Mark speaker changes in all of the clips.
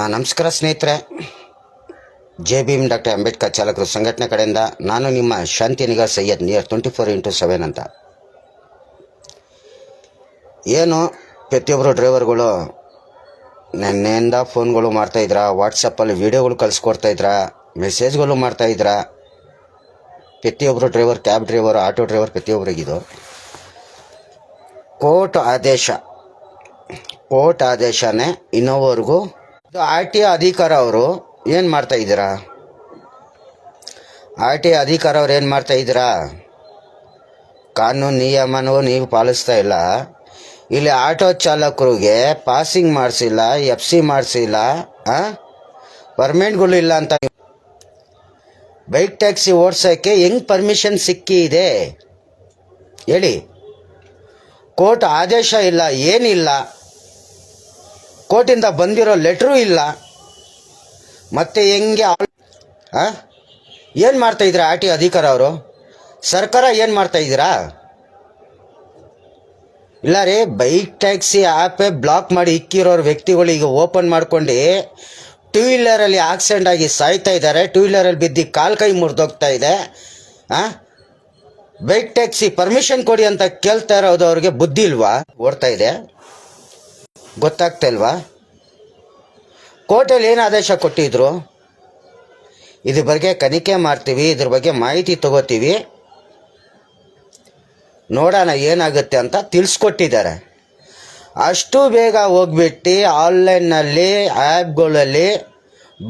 Speaker 1: ನಮಸ್ಕಾರ ಸ್ನೇಹಿತರೆ. J Bhim doctor Ambedkar ಚಾಲಕರು ಸಂಘಟನೆ ಕಡೆಯಿಂದ ನಾನು ನಿಮ್ಮ ಶಾಂತಿ ನಿಗಾ ಸೈಯದ್ ನಿಯರ್ 24x7 ಅಂತ. ಏನು ಪ್ರತಿಯೊಬ್ಬರು ಡ್ರೈವರ್ಗಳು ನೆನ್ನೆಯಿಂದ ಫೋನ್ಗಳು ಮಾಡ್ತಾಯಿದ್ರ, ವಾಟ್ಸಪ್ಪಲ್ಲಿ ವೀಡಿಯೋಗಳು ಕಳಿಸ್ಕೊಡ್ತಾಯಿದ್ರ, ಮೆಸೇಜ್ಗಳು ಮಾಡ್ತಾಯಿದ್ರ. ಪ್ರತಿಯೊಬ್ಬರು driver, cab driver, auto driver ಪ್ರತಿಯೊಬ್ಬರಿಗಿದು ಕೋರ್ಟ್ ಆದೇಶನೇ ಇನ್ನೋವರೆಗೂ ಆರ್ ಟಿ ಅಧಿಕಾರ ಅವರು ಏನು ಮಾಡ್ತಾ ಇದ್ದೀರಾ? ಆರ್ ಟಿ ಅಧಿಕಾರ ಅವ್ರು ಏನು ಮಾಡ್ತಾ ಇದ್ದೀರಾ? ಕಾನೂನು ನಿಯಮನೂ ನೀವು ಪಾಲಿಸ್ತಾ ಇಲ್ಲ. ಇಲ್ಲಿ ಆಟೋ ಚಾಲಕರಿಗೆ ಪಾಸಿಂಗ್ ಮಾಡಿಸಿಲ್ಲ, FC ಮಾಡಿಸಿಲ್ಲ, ಪರ್ಮಿಟ್ಗಳು ಇಲ್ಲ ಅಂತ. ಬೈಕ್ ಟ್ಯಾಕ್ಸಿ ಓಡ್ಸೋಕ್ಕೆ ಹೆಂಗೆ ಪರ್ಮಿಷನ್ ಸಿಕ್ಕಿದೆ ಹೇಳಿ? ಕೋರ್ಟ್ ಆದೇಶ ಇಲ್ಲ, ಏನಿಲ್ಲ, ಕೋರ್ಟಿಂದ ಬಂದಿರೋ ಲೆಟ್ರೂ ಇಲ್ಲ, ಮತ್ತೆ ಹೆಂಗೆ ಏನು ಮಾಡ್ತಾಯಿದ್ದೀರಾ? ಆರ್ ಟಿ ಅಧಿಕಾರ ಅವರು, ಸರ್ಕಾರ ಏನು ಮಾಡ್ತಾಯಿದ್ದೀರಾ? ಇಲ್ಲ ರೀ, ಬೈಕ್ ಟ್ಯಾಕ್ಸಿ ಆ್ಯಪೇ ಬ್ಲಾಕ್ ಮಾಡಿ ಇಕ್ಕಿರೋರು ವ್ಯಕ್ತಿಗಳು ಈಗ ಓಪನ್ ಮಾಡ್ಕೊಂಡು ಟೂ ವೀಲರಲ್ಲಿ ಆಕ್ಸಿಡೆಂಟ್ ಆಗಿ ಸಾಯ್ತಾ ಇದ್ದಾರೆ. ಟೂ ವೀಲರಲ್ಲಿ ಬಿದ್ದು ಕಾಲು ಕೈ ಮುರಿದೋಗ್ತಾ ಇದೆ. ಬೈಕ್ ಟ್ಯಾಕ್ಸಿ ಪರ್ಮಿಷನ್ ಕೊಡಿ ಅಂತ ಕೇಳ್ತಾ ಇರೋದು ಅವ್ರಿಗೆ ಬುದ್ಧಿ ಇಲ್ವಾ? ಓಡ್ತಾ ಇದೆ, ಗೊತ್ತಾಗ್ತಾ ಇಲ್ವಾ? ಕೋರ್ಟಲ್ಲಿ ಏನು ಆದೇಶ ಕೊಟ್ಟಿದ್ರು? ಇದ್ರ ಬಗ್ಗೆ ತನಿಖೆ ಮಾಡ್ತೀವಿ, ಇದ್ರ ಬಗ್ಗೆ ಮಾಹಿತಿ ತಗೋತೀವಿ, ನೋಡೋಣ ಏನಾಗುತ್ತೆ ಅಂತ ತಿಳಿಸ್ಕೊಟ್ಟಿದ್ದಾರೆ. ಅಷ್ಟು ಬೇಗ ಹೋಗ್ಬಿಟ್ಟು ಆನ್ಲೈನ್ನಲ್ಲಿ ಆ್ಯಪ್ಗಳಲ್ಲಿ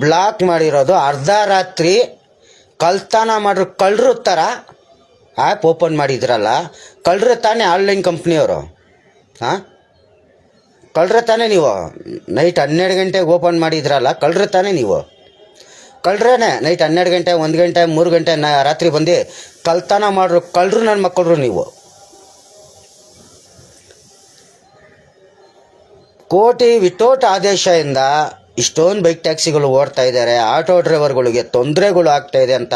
Speaker 1: ಬ್ಲಾಕ್ ಮಾಡಿರೋದು, ಅರ್ಧ ರಾತ್ರಿ ಕಳ್ತನ ಮಾಡ್ರು ಕಳ್ಳರು ಥರ ಆ್ಯಪ್ ಓಪನ್ ಮಾಡಿದ್ರಲ್ಲ, ಕಳ್ಳರು ತಾನೇ ಆನ್ಲೈನ್ ಕಂಪ್ನಿಯವರು? ಕಳ್ಳರು ತಾನೇ ನೀವು? ನೈಟ್ 12 ಗಂಟೆಗೆ ಓಪನ್ ಮಾಡಿದ್ರಲ್ಲ, ಕಳ್ಳರು ತಾನೇ ನೀವು? ಕಳ್ಳರೇನೆ ನೈಟ್ 12 ಗಂಟೆ, 1 ಗಂಟೆ, 3 ಗಂಟೆ ರಾತ್ರಿ ಬಂದು ಕಳ್ತನ ಮಾಡ್ರು ಕಳ್ಳರು ನನ್ನ ಮಕ್ಕಳು ನೀವು. ಕೋರ್ಟ್ ವಿತೌಟ್ ಆದೇಶದಿಂದ ಇಷ್ಟೊಂದು ಬೈಕ್ ಟ್ಯಾಕ್ಸಿಗಳು ಓಡ್ತಾ ಇದ್ದಾರೆ, ಆಟೋ ಡ್ರೈವರ್ಗಳಿಗೆ ತೊಂದರೆಗಳು ಆಗ್ತಾ ಇದೆ ಅಂತ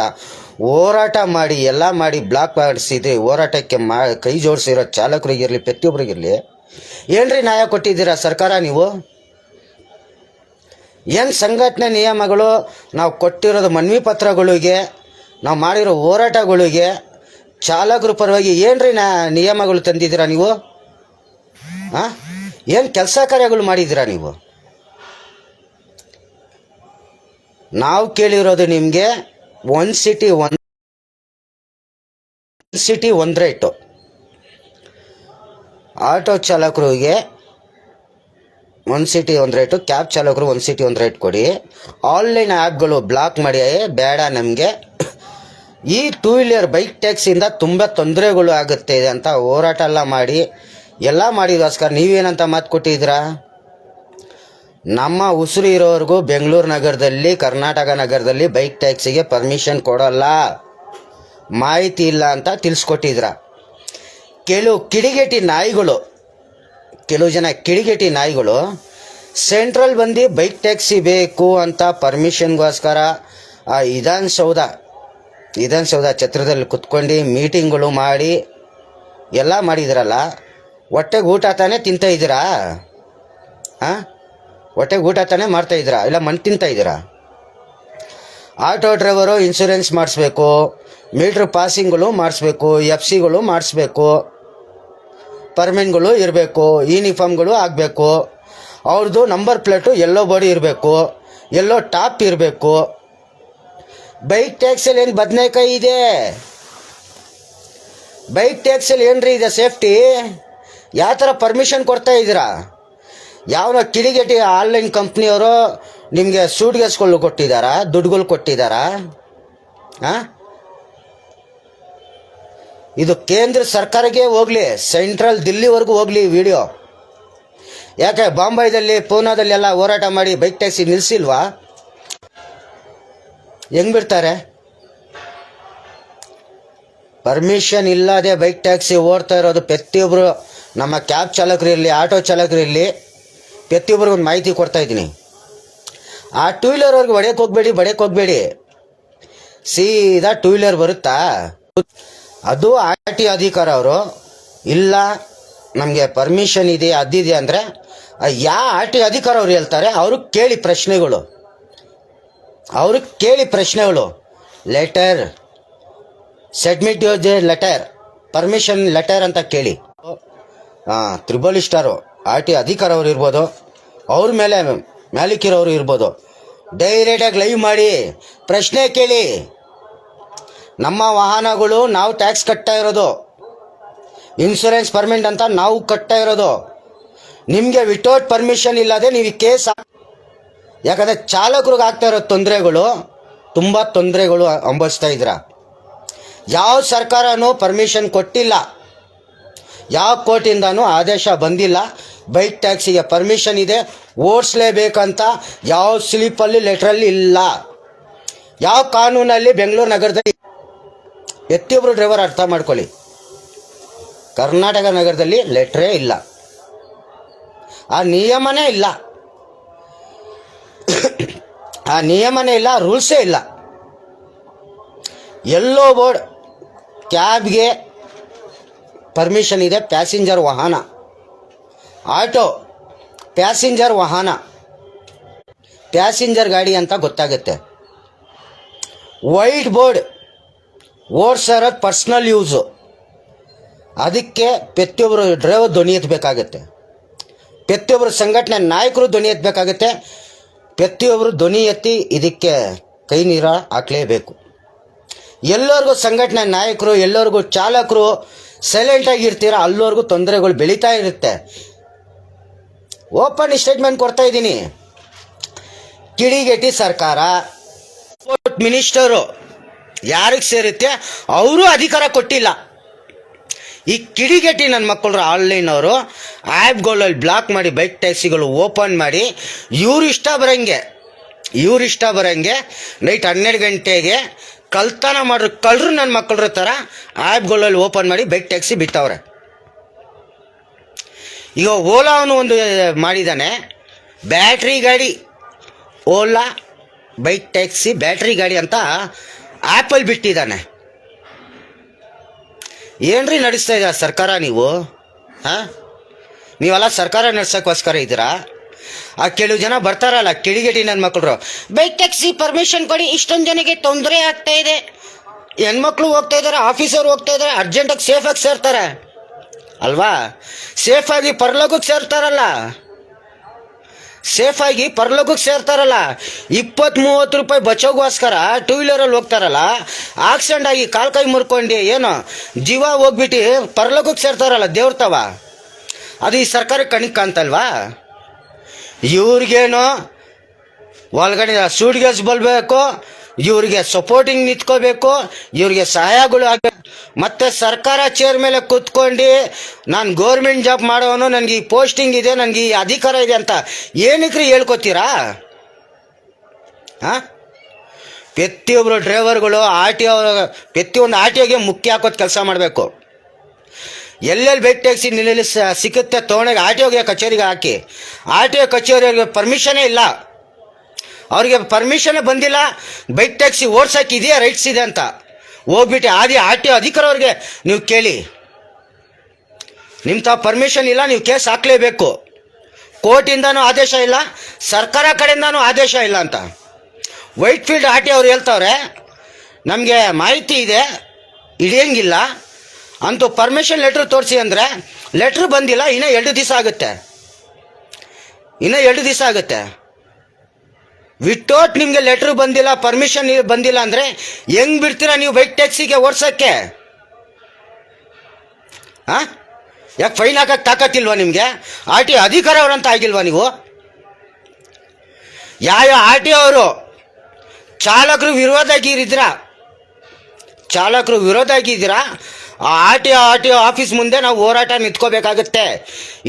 Speaker 1: ಹೋರಾಟ ಮಾಡಿ ಎಲ್ಲ ಮಾಡಿ ಬ್ಲಾಕ್ ಮಾಡಿಸಿದ್ರಿ. ಹೋರಾಟಕ್ಕೆ ಕೈ ಜೋಡಿಸಿರೋ ಚಾಲಕರಿಗಿರಲಿ, ಪ್ರತಿಯೊಬ್ಬರಿಗಿರಲಿ, ಏನ್ರಿ ನ್ಯಾಯ ಕೊಟ್ಟಿದ್ದೀರಾ ಸರ್ಕಾರ ನೀವು? ಏನು ಸಂಘಟನೆ ನಿಯಮಗಳು, ನಾವು ಕೊಟ್ಟಿರೋದು ಮನವಿ ಪತ್ರಗಳಿಗೆ, ನಾವು ಮಾಡಿರೋ ಹೋರಾಟಗಳಿಗೆ ಚಾಲಕರ ಪರವಾಗಿ ಏನ್ರಿ ನಿಯಮಗಳು ತಂದಿದ್ದೀರಾ ನೀವು? ಏನು ಕೆಲಸ ಕಾರ್ಯಗಳು ಮಾಡಿದ್ದೀರಾ ನೀವು? ನಾವು ಕೇಳಿರೋದು ನಿಮಗೆ ಒಂದು ಸಿಟಿ ಒಂದು ರೇಟು. ಆಟೋ ಚಾಲಕರಿಗೆ 1 ಸಿಟಿ 1 ರೇಟು, ಕ್ಯಾಬ್ ಚಾಲಕರು 1 ಸಿಟಿ 1 ರೇಟ್ ಕೊಡಿ. ಆನ್ಲೈನ್ ಆ್ಯಪ್ಗಳು ಬ್ಲಾಕ್ ಮಾಡಿ, ಬೇಡ ನಮಗೆ ಈ ಟೂ ವೀಲರ್ ಬೈಕ್ ಟ್ಯಾಕ್ಸಿಯಿಂದ ತುಂಬ ತೊಂದರೆಗಳು ಆಗುತ್ತೆ ಅಂತ ಹೋರಾಟ ಎಲ್ಲ ಮಾಡಿದೋಸ್ಕರ ನೀವೇನಂತ ಮಾತು ಕೊಟ್ಟಿದ್ದೀರಾ? ನಮ್ಮ ಉಸಿರು ಇರೋವರೆಗೂ ಬೆಂಗಳೂರು ನಗರದಲ್ಲಿ, ಕರ್ನಾಟಕ ನಗರದಲ್ಲಿ ಬೈಕ್ ಟ್ಯಾಕ್ಸಿಗೆ ಪರ್ಮಿಷನ್ ಕೊಡಲ್ಲ, ಮಾಹಿತಿ ಇಲ್ಲ ಅಂತ ತಿಳಿಸ್ಕೊಟ್ಟಿದ್ರ. ಕೆಲವು ಜನ ಕಿಡಿಗೇಟಿ ನಾಯಿಗಳು ಸೆಂಟ್ರಲ್ ಬಂದು ಬೈಕ್ ಟ್ಯಾಕ್ಸಿ ಬೇಕು ಅಂತ ಪರ್ಮಿಷನ್ಗೋಸ್ಕರ ಆ ವಿಧಾನಸೌಧ ಛತ್ರದಲ್ಲಿ ಕುತ್ಕೊಂಡು ಮೀಟಿಂಗ್ಗಳು ಮಾಡಿ ಎಲ್ಲ ಮಾಡಿದ್ರಲ್ಲ, ಹೊಟ್ಟೆಗೆ ಊಟ ತಾನೇ ತಿಂತಾ ಇದ್ದೀರಾ? ಹೊಟ್ಟೆಗೆ ಊಟ ತಾನೇ ಮಾಡ್ತಾಯಿದ್ದೀರಾ? ಇಲ್ಲ ಮಣ್ಣು ತಿಂತಾ ಇದ್ದೀರಾ? ಆಟೋ ಡ್ರೈವರು ಇನ್ಶೂರೆನ್ಸ್ ಮಾಡಿಸ್ಬೇಕು, ಮೀಟ್ರ್ ಪಾಸಿಂಗ್ಗಳು ಮಾಡಿಸ್ಬೇಕು, FCಗಳು ಮಾಡಿಸ್ಬೇಕು, ಪರ್ಮಿಟ್ಗಳು ಇರಬೇಕು, ಯೂನಿಫಾರ್ಮ್ಗಳು ಆಗಬೇಕು, ಅವ್ರದ್ದು ನಂಬರ್ ಪ್ಲೇಟು ಎಲ್ಲೋ ಬಾಡಿ ಇರಬೇಕು, ಎಲ್ಲೋ ಟಾಪ್ ಇರಬೇಕು. ಬೈಕ್ ಟ್ಯಾಕ್ಸಲ್ಲಿ ಏನು ಬದನೆಕಾಯಿ ಇದೆ? ಬೈಕ್ ಟ್ಯಾಕ್ಸಲ್ಲಿ ಏನ್ರಿ ಇದೆ ಸೇಫ್ಟಿ? ಯಾವ ಥರ ಪರ್ಮಿಷನ್ ಕೊಡ್ತಾ ಇದ್ದೀರಾ? ಯಾವ ಕಿಡಿಗೇಟಿ ಆನ್ಲೈನ್ ಕಂಪ್ನಿಯವರು ನಿಮಗೆ ಸೂಟ್ಗೇಸ್ಗಳು ಕೊಟ್ಟಿದ್ದಾರಾ? ದುಡ್ಡುಗಳು ಕೊಟ್ಟಿದ್ದಾರಾ? ಇದು ಕೇಂದ್ರ ಸರ್ಕಾರಕ್ಕೆ ಹೋಗಲಿ, ಸೆಂಟ್ರಲ್ ದಿಲ್ಲಿವರೆಗೂ ಹೋಗಲಿ ವಿಡಿಯೋ. ಯಾಕೆ ಬಾಂಬೈದಲ್ಲಿ, ಪೂನಾದಲ್ಲಿ ಎಲ್ಲ ಹೋರಾಟ ಮಾಡಿ ಬೈಕ್ ಟ್ಯಾಕ್ಸಿ ನಿಲ್ಲಿಸಿಲ್ವಾ? ಹೆಂಗೆ ಬಿಡ್ತಾರೆ? ಪರ್ಮಿಷನ್ ಇಲ್ಲದೆ ಬೈಕ್ ಟ್ಯಾಕ್ಸಿ ಓಡ್ತಾ ಇರೋದು ಪ್ರತಿಯೊಬ್ಬರು, ನಮ್ಮ ಕ್ಯಾಬ್ ಚಾಲಕರು ಇರಲಿ, ಆಟೋ ಚಾಲಕರು ಇರಲಿ, ಪ್ರತಿಯೊಬ್ಬರಿಗೂ ಒಂದು ಮಾಹಿತಿ ಕೊಡ್ತಾ ಇದ್ದೀನಿ. ಆ ಟೂ ವೀಲರ್ ಅವ್ರಿಗೆ ಬಡಿಯಕ್ಕೆ ಹೋಗಬೇಡಿ, ಸೀದಾ ಟೂ ವೀಲರ್ ಬರುತ್ತಾ? ಅದು ಆರ್ ಟಿ ಅಧಿಕಾರ ಅವರು ಇಲ್ಲ, ನಮಗೆ ಪರ್ಮಿಷನ್ ಇದೆ ಅದಿದೆ ಅಂದರೆ ಯಾವ ಆರ್ ಟಿ ಅಧಿಕಾರ ಅವ್ರು ಹೇಳ್ತಾರೆ, ಅವ್ರಿಗೆ ಕೇಳಿ ಪ್ರಶ್ನೆಗಳು. Letter submit letter, permission letter ಅಂತ ಕೇಳಿ. ತ್ರಿಬಲ್ ಸ್ಟಾರು ಆರ್ ಟಿ ಅಧಿಕಾರ ಅವ್ರು ಇರ್ಬೋದು, ಅವ್ರ ಮೇಲೆ ಮಾಲೀಕರವರು ಇರ್ಬೋದು, ಡೈರೆಕ್ಟಾಗಿ ಲೈವ್ ಮಾಡಿ ಪ್ರಶ್ನೆ ಕೇಳಿ. ನಮ್ಮ ವಾಹನಗಳು ನಾವು ಟ್ಯಾಕ್ಸ್ ಕಟ್ತಾ ಇರೋದು, ಇನ್ಶೂರೆನ್ಸ್ ಪರ್ಮೆಂಟ್ ಅಂತ ನಾವು ಕಟ್ತಾ ಇರೋದು. ನಿಮಗೆ ವಿತೌಟ್ ಪರ್ಮಿಷನ್ ಇಲ್ಲದೆ ನೀವು ಕೇಸ್, ಯಾಕಂದರೆ ಚಾಲಕರಿಗೆ ಆಗ್ತಾ ಇರೋ ತೊಂದರೆಗಳು, ತುಂಬ ತೊಂದರೆಗಳು ಅನುಭವಿಸ್ತಾ ಇದ್ರ. ಯಾವ ಸರ್ಕಾರನೂ ಪರ್ಮಿಷನ್ ಕೊಟ್ಟಿಲ್ಲ, ಯಾವ ಕೋರ್ಟಿಂದನೂ ಆದೇಶ ಬಂದಿಲ್ಲ ಬೈಕ್ ಟ್ಯಾಕ್ಸಿಗೆ ಪರ್ಮಿಷನ್ ಇದೆ ಓಡಿಸ್ಲೇಬೇಕಂತ. ಯಾವ ಸ್ಲಿಪ್ಪಲ್ಲಿ ಲೆಟ್ರಲ್ಲಿ ಇಲ್ಲ, ಯಾವ ಕಾನೂನಲ್ಲಿ ಬೆಂಗಳೂರು ನಗರದಲ್ಲಿ ಪ್ರತಿಯೊಬ್ಬರು ಡ್ರೈವರ್ ಅರ್ಥ ಮಾಡ್ಕೊಳ್ಳಿ, ಕರ್ನಾಟಕ ನಗರದಲ್ಲಿ ಲೆಟ್ರೇ ಇಲ್ಲ, ಆ ನಿಯಮನೇ ಇಲ್ಲ, ರೂಲ್ಸೇ ಇಲ್ಲ. ಎಲ್ಲೋ ಬೋರ್ಡ್ ಕ್ಯಾಬ್ಗೆ ಪರ್ಮಿಷನ್ ಇದೆ, ಪ್ಯಾಸೆಂಜರ್ ವಾಹನ, ಆಟೋ ಪ್ಯಾಸೆಂಜರ್ ವಾಹನ, ಪ್ಯಾಸೆಂಜರ್ ಗಾಡಿ ಅಂತ ಗೊತ್ತಾಗುತ್ತೆ. ವೈಟ್ ಬೋರ್ಡ್ ಓಡಿಸೋದು ಪರ್ಸ್ನಲ್ ಯೂಸು, ಅದಕ್ಕೆ ಪ್ರತಿಯೊಬ್ಬರು ಡ್ರೈವರ್ ಧ್ವನಿ ಎತ್ತಬೇಕಾಗತ್ತೆ, ಪ್ರತಿಯೊಬ್ಬರು ಸಂಘಟನೆ ನಾಯಕರು ಧ್ವನಿ ಎತ್ತಬೇಕಾಗತ್ತೆ. ಪ್ರತಿಯೊಬ್ಬರು ಧ್ವನಿ ಎತ್ತಿ ಇದಕ್ಕೆ ಕೈ ನೀರು ಹಾಕಲೇಬೇಕು. ಎಲ್ಲರಿಗೂ ಸಂಘಟನೆ ನಾಯಕರು, ಎಲ್ಲರಿಗೂ ಚಾಲಕರು ಸೈಲೆಂಟಾಗಿರ್ತೀರ, ಅಲ್ಲವರೆಗೂ ತೊಂದರೆಗಳು ಬೆಳೀತಾ ಇರುತ್ತೆ. ಓಪನ್ ಸ್ಟೇಟ್ಮೆಂಟ್ ಕೊಡ್ತಾ ಇದ್ದೀನಿ. ಕಿಡಿಗೇಟಿ ಸರ್ಕಾರ, ಮಿನಿಸ್ಟರು ಯಾರಿಗೆ ಸೇರುತ್ತೆ ಅವರು ಅಧಿಕಾರ ಕೊಟ್ಟಿಲ್ಲ. ಈ ಕಿಡಿಗೇಟಿ ನನ್ನ ಮಕ್ಕಳು ಆನ್ಲೈನ್ ಅವರು ಆ್ಯಪ್ಗಳಲ್ಲಿ ಬ್ಲಾಕ್ ಮಾಡಿ ಬೈಕ್ ಟ್ಯಾಕ್ಸಿಗಳು ಓಪನ್ ಮಾಡಿ ಇವ್ರು ಇಷ್ಟ ಬರೋಂಗೆ ನೈಟ್ 12 ಗಂಟೆಗೆ ಕಳ್ತನ ಮಾಡ್ರು ಕಳ್ಳರು ನನ್ನ ಮಕ್ಕಳ ಥರ ಆ್ಯಪ್ಗಳಲ್ಲಿ ಓಪನ್ ಮಾಡಿ ಬೈಕ್ ಟ್ಯಾಕ್ಸಿ ಬಿಟ್ಟವ್ರೆ. ಈಗ ಓಲಾವನ್ನು ಒಂದು ಮಾಡಿದ್ದಾನೆ, ಬ್ಯಾಟ್ರಿ ಗಾಡಿ, ಓಲಾ ಬೈಕ್ ಟ್ಯಾಕ್ಸಿ ಬ್ಯಾಟ್ರಿ ಗಾಡಿ ಅಂತ ಆ್ಯಪಲ್ಲಿ ಬಿಟ್ಟಿದ್ದಾನೆ. ಏನ್ರಿ ನಡೆಸ್ತಾ ಇದ್ದೀರಾ ಸರ್ಕಾರ ನೀವು? ನೀವೆಲ್ಲ ಸರ್ಕಾರ ನಡೆಸೋಕ್ಕೋಸ್ಕರ ಇದ್ದೀರಾ? ಆ ಕೆಲವು ಜನ ಬರ್ತಾರಲ್ಲ ಕಿಡಿಗೇಟಿ ನನ್ನ ಮಕ್ಕಳು, ಬೈಕ್ ಟ್ಯಾಕ್ಸಿ ಪರ್ಮಿಷನ್ ಕೊಡಿ, ಇಷ್ಟೊಂದು ಜನಕ್ಕೆ ತೊಂದರೆ ಆಗ್ತಾ ಇದೆ, ಹೆಣ್ಮಕ್ಳು ಹೋಗ್ತಾ ಇದ್ದಾರೆ, ಆಫೀಸರ್ ಹೋಗ್ತಾ ಇದ್ದಾರೆ, ಅರ್ಜೆಂಟಾಗಿ ಸೇಫಾಗಿ ಸೇರ್ತಾರೆ ಅಲ್ವಾ? ಸೇಫಾಗಿ ಪರಲೋಕಕ್ಕೆ ಸೇರ್ತಾರಲ್ಲ 20-30 ರೂಪಾಯಿ ಬಚ್ಚೋಗೋಸ್ಕರ ಟೂ ವೀಲರಲ್ಲಿ ಹೋಗ್ತಾರಲ್ಲ, ಆಕ್ಸಿಡೆಂಟ್ ಆಗಿ ಕಾಲು ಕೈ ಮುರ್ಕೊಂಡು ಏನೋ ಜೀವ ಹೋಗ್ಬಿಟ್ಟು ಪರಲೋಕಕ್ಕೆ ಸೇರ್ತಾರಲ್ಲ ದೇವ್ರ ತವ, ಅದು ಈ ಸರ್ಕಾರಕ್ಕೆ ಕಣಿಕ್ ಕಾಣ್ತಲ್ವಾ? ಇವ್ರಿಗೇನು ಒಳಗಡೆ ಸೂಟ್ ಗ್ಯಾಸ್ ಬಲ್ಬೇಕು, ಇವ್ರಿಗೆ ಸಪೋರ್ಟಿಂಗ್ ನಿಂತ್ಕೋಬೇಕು, ಇವ್ರಿಗೆ ಸಹಾಯಗಳು ಆಗಬೇಕು. ಮತ್ತು ಸರ್ಕಾರ ಚೇರ್ ಮೇಲೆ ಕೂತ್ಕೊಂಡು ನಾನು ಗೌರ್ಮೆಂಟ್ ಜಾಬ್ ಮಾಡೋನು, ನನಗೆ ಈ ಪೋಸ್ಟಿಂಗ್ ಇದೆ, ನನಗೆ ಈ ಅಧಿಕಾರ ಇದೆ ಅಂತ ಏನಕ್ಕೆ ಹೇಳ್ಕೊತೀರಾ? ಪ್ರತಿಯೊಬ್ಬರು ಡ್ರೈವರ್ಗಳು ಪ್ರತಿಯೊಂದು ಆರ್ ಟಿ ಒಗೆ ಮುಖ್ಯ ಹಾಕೋದು ಕೆಲಸ ಮಾಡಬೇಕು. ಎಲ್ಲೆಲ್ಲಿ ಬೈಕ್ ಟ್ಯಾಕ್ಸಿ ಸಿಕ್ಕುತ್ತೆ ತೊಗೊಂಡೋಗಿ ಆರ್ ಟಿ ಒಗೆ ಕಚೇರಿಗೆ ಹಾಕಿ. ಆರ್ ಟಿ ಒ ಕಚೇರಿಗೆ ಪರ್ಮಿಷನೇ ಇಲ್ಲ, ಅವ್ರಿಗೆ ಪರ್ಮಿಷನ್ನೇ ಬಂದಿಲ್ಲ ಬೈಕ್ ಟ್ಯಾಕ್ಸಿ ಓಡ್ಸೋಕೆ ಇದೆಯಾ ರೈಟ್ಸ್ ಇದೆ ಅಂತ ಹೋಗ್ಬಿಟ್ಟು ಆರ್ ಟಿ ಒ ಅಧಿಕಾರ ಅವ್ರಿಗೆ ನೀವು ಕೇಳಿ. ನಿಮ್ಮ ತಾವು ಪರ್ಮಿಷನ್ ಇಲ್ಲ, ನೀವು ಕೇಸ್ ಹಾಕಲೇಬೇಕು. ಕೋರ್ಟಿಂದನೂ ಆದೇಶ ಇಲ್ಲ, ಸರ್ಕಾರ ಕಡೆಯಿಂದನೂ ಆದೇಶ ಇಲ್ಲ ಅಂತ ವೈಟ್ ಫೀಲ್ಡ್ ಆರ್ ಟಿ ಅವ್ರು ಹೇಳ್ತವ್ರೆ. ನಮಗೆ ಮಾಹಿತಿ ಇದೆ, ಹಿಡಿಯಂಗಿಲ್ಲ ಅಂತೂ ಪರ್ಮಿಷನ್ ಲೆಟ್ರ್ ತೋರಿಸಿ ಅಂದರೆ ಲೆಟ್ರ್ ಬಂದಿಲ್ಲ, ಇನ್ನೂ 2 ದಿವಸ ಆಗುತ್ತೆ. ವಿತೌಟ್ ನಿಮಗೆ ಲೆಟ್ರ್ ಬಂದಿಲ್ಲ, ಪರ್ಮಿಷನ್ ಬಂದಿಲ್ಲ ಅಂದರೆ ಹೆಂಗೆ ಬಿಡ್ತೀರಾ ನೀವು ಬೈಕ್ ಟ್ಯಾಕ್ಸಿಗೆ ಓಡ್ಸೋಕ್ಕೆ? ಯಾಕೆ ಫೈನ್ ಹಾಕಕ್ಕೆ ತಾಕತ್ತಿಲ್ವಾ ನಿಮಗೆ? ಆರ್ ಟಿ ಅಧಿಕಾರ ಅವರಂತ ಆಗಿಲ್ವಾ ನೀವು? ಯಾವ ಆರ್ ಟಿ ಅವರು ಚಾಲಕರು ವಿರೋಧ ಆಗಿದ್ದೀರಾ, ಆ ಆರ್ ಟಿ ಒ ಆಫೀಸ್ ಮುಂದೆ ನಾವು ಹೋರಾಟ ನಿಂತ್ಕೋಬೇಕಾಗತ್ತೆ.